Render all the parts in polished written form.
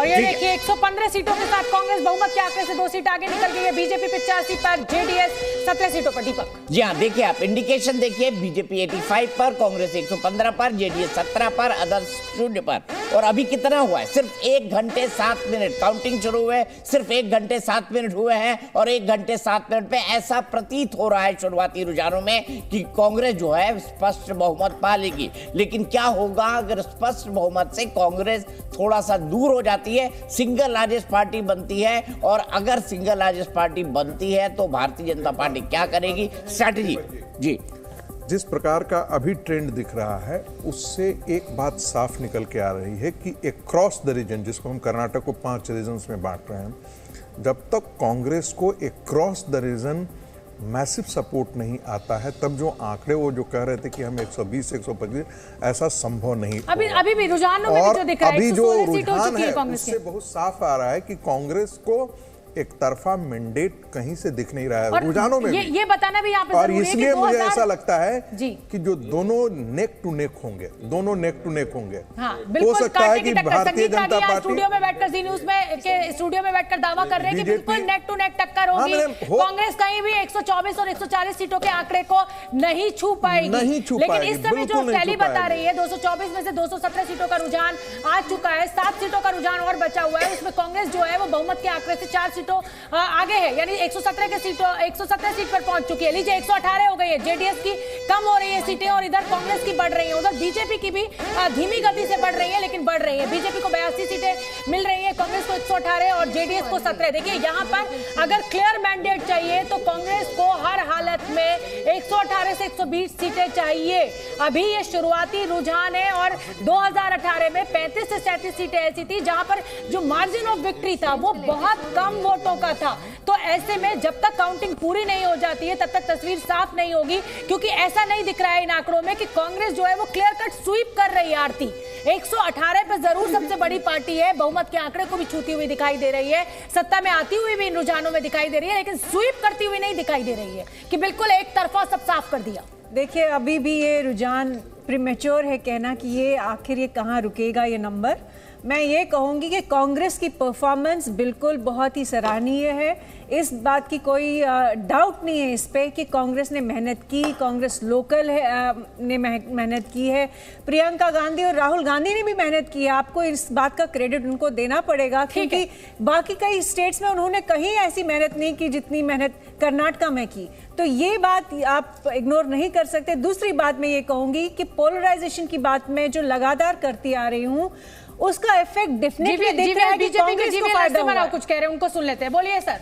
और ये देखिए 115 सीटों के साथ कांग्रेस बहुमत के आंकड़े से 2 सीट आगे निकल गई है। बीजेपी 85 पर, जेडीएस 17 सीटों पर। दीपक जी हाँ, देखिए आप इंडिकेशन देखिए, बीजेपी 85 पर, कांग्रेस 115 पर, जेडीएस 17 पर, अदर्स 0 पर। और अभी कितना हुआ है? सिर्फ 1 घंटे 7 मिनट काउंटिंग शुरू हुए, सिर्फ 1 घंटे 7 मिनट हुए हैं और 1 घंटे 7 मिनट पे ऐसा प्रतीत हो रहा है शुरुआती रुझानों में कि कांग्रेस जो है स्पष्ट बहुमत पा लेगी। लेकिन क्या होगा अगर स्पष्ट बहुमत से कांग्रेस थोड़ा सा दूर हो जाती है, सिंगल लार्जेस्ट पार्टी बनती है? और अगर सिंगल लार्जेस्ट पार्टी बनती है तो भारतीय जनता पार्टी क्या करेगी? स्ट्रैटेजी जी, जिस प्रकार का अभी ट्रेंड दिख रहा है उससे एक बात साफ निकल के आ रही है कि एक क्रॉस द रीजन, जिसको हम कर्नाटक को 5 रीजन्स में बांट रहे हैं, जब तक कांग्रेस को एक across the region massive support नहीं आता है, तब जो आंकड़े वो जो कह रहे थे कि हम 120 से 125, ऐसा संभव नहीं। अभी भी रुझानों में जो दिख रहा है, अभी जो 116 सीट हो रुझान चुकी है है कांग्रेस की। उससे बहुत साफ आ रहा है कि कांग्रेस को एक तरफा मैंडेट कहीं से दिख नहीं रहा है रुझानों में ये बताना भी यहाँ पे और जरूरी है इसलिए कि मुझे 2000 ऐसा लगता है जी। कि जो दोनों नेक टू नेक होंगे, दोनों नेक टू नेक होंगे। हाँ, हो सकता है कि भारतीय जनता पार्टी स्टूडियो में बैठकर जी न्यूज में के स्टूडियो में बैठकर दावा कर रहे हैं कि बिल्कुल नेक टू नेक टक्कर होगी। कांग्रेस कहीं भी 124 और 140 सीटों के आंकड़े को नहीं छू पाएगी। लेकिन इस समय जो टैली बता रही है 224 में से 217 सीटों का रुझान आ चुका है, 7 सीटों का रुझान और बचा हुआ है। उसमें कांग्रेस जो है वो बहुमत के आंकड़े से 4 सीटों आगे है, यानी 117 सीट पर पहुंच चुकी है। लीजिए 118 हो गई है, जेडीएस की कम हो रही है सीटें और इधर कांग्रेस की बढ़ रही है। उधर बीजेपी की भी धीमी गति से बढ़ रही है, लेकिन बढ़ रही है। बीजेपी को 82 सीटें मिल रही है, कांग्रेस को 118 और जेडीएस को 17। देखिए यहाँ पर अगर क्लियर मैंडेट चाहिए तो कांग्रेस को हर हालत में 118 से 120 सीटें चाहिए। अभी ये शुरुआती रुझान है और 2018 में 35 से 37 सीटें ऐसी थी जहां पर जो मार्जिन ऑफ विक्ट्री था वो बहुत कम वोटों का था। तो ऐसे में जब तक काउंटिंग पूरी नहीं हो जाती है तब तक तस्वीर साफ नहीं होगी, क्योंकि ऐसा नहीं दिख रहा है इन आंकड़ों में कि कांग्रेस जो है वो क्लियर कट स्वीप कर रही है। आरती 118 पे जरूर सबसे बड़ी पार्टी है, बहुमत के आंकड़े को भी छूती हुई दिखाई दे रही है, सत्ता में आती हुई भी इन रुझानों में दिखाई दे रही है, लेकिन स्वीप करती हुई नहीं दिखाई दे रही है कि बिल्कुल एक तरफा सब साफ कर दिया। देखिए अभी भी ये रुझान प्रीमेच्योर है कहना कि ये आखिर ये कहाँ रुकेगा ये नंबर। मैं ये कहूँगी कि कांग्रेस की परफॉर्मेंस बिल्कुल बहुत ही सराहनीय है, इस बात की कोई डाउट नहीं है इस पे कि कांग्रेस ने मेहनत की, कांग्रेस लोकल है ने मेहनत की है, प्रियंका गांधी और राहुल गांधी ने भी मेहनत की है। आपको इस बात का क्रेडिट उनको देना पड़ेगा, क्योंकि बाकी कई स्टेट्स में उन्होंने कहीं ऐसी मेहनत नहीं की जितनी मेहनत कर्नाटका में की। तो ये बात आप इग्नोर नहीं कर सकते। दूसरी बात मैं ये कहूँगी कि पोलराइजेशन की बात मैं जो लगातार करती आ रही हूँ उसका इफेक्ट डेफिनेटली दिख रहा है कि कांग्रेस को फायदा हुआ है। कुछ कह रहे हैं, उनको सुन लेते हैं। बोलिए सर।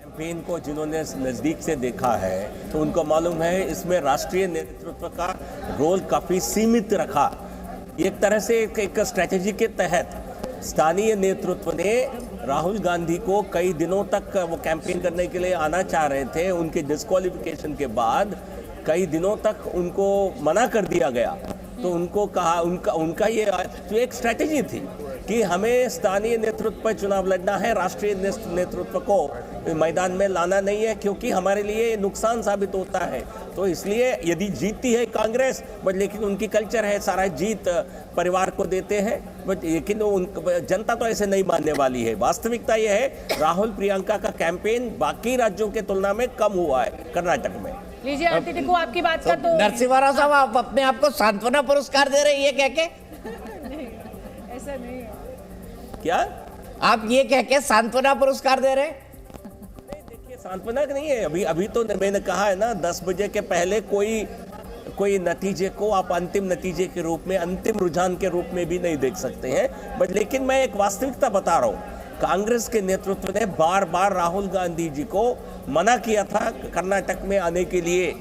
कैंपेन को जिन्होंने नजदीक से देखा है तो उनको मालूम है इसमें राष्ट्रीय नेतृत्व का रोल काफी सीमित रखा। एक तरह से एक स्ट्रेटेजी के तहत स्थानीय नेतृत्व ने राहुल गांधी को कई दिनों तक वो कैंपेन करने के लिए आना चाह रहे थे, उनके डिस्क्वालिफिकेशन के बाद कई दिनों तक उनको मना कर दिया गया। तो उनको कहा उनका ये तो एक स्ट्रैटेजी थी कि हमें स्थानीय नेतृत्व पर चुनाव लड़ना है, राष्ट्रीय नेतृत्व को मैदान में लाना नहीं है, क्योंकि हमारे लिए नुकसान साबित होता है। तो इसलिए यदि जीतती है कांग्रेस, बट लेकिन उनकी कल्चर है सारा जीत परिवार को देते हैं, बट लेकिन जनता तो ऐसे नहीं मानने वाली है। वास्तविकता यह है राहुल प्रियंका का कैंपेन बाकी राज्यों के तुलना में कम हुआ है कर्नाटक में। लीजिए आरती टिक्कू, आपकी बात का तो नरसिम्हा राव साहब आप अपने आप को सांत्वना पुरस्कार दे रहे हैं ये कह के? ऐसा नहीं है। क्या आप ये कह के सांत्वना पुरस्कार दे रहे हैं? देखिए सांत्वना नहीं है, अभी तो मैंने कहा है ना 10 बजे के पहले कोई नतीजे को आप अंतिम नतीजे के रूप में, अंतिम रुझान के रूप में भी नहीं देख सकते हैं। बट लेकिन मैं एक वास्तविकता बता रहा हूँ, कांग्रेस के नेतृत्व ने बार बार राहुल गांधी जी को मना किया था कर्नाटक में आने के लिए।